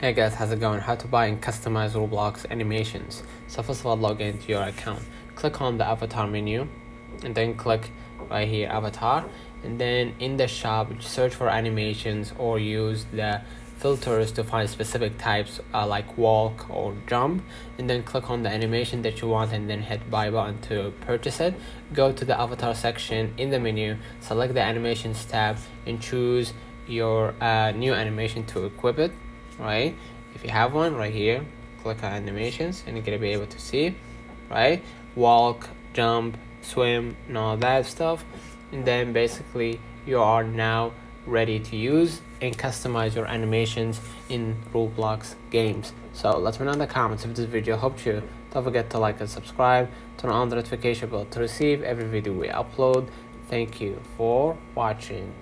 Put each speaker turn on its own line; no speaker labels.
Hey guys, how's it going? How to buy and customize Roblox animations. So first of all, log into your account. Click on the avatar menu and then click right here, avatar. And then in the shop, search for animations or use the filters to find specific types like walk or jump. And then click on the animation that you want and then hit buy button to purchase it. Go to the avatar section in the menu, select the animations tab and choose your new animation to equip it. Right, if you have one right here, click on animations and you're gonna be able to see, right, walk, jump, swim and all that stuff. And then basically you are now ready to use and customize your animations in Roblox games. So let me know in the comments if this video helped you. Don't forget to like and subscribe, turn on the notification bell to receive every video we upload. Thank you for watching.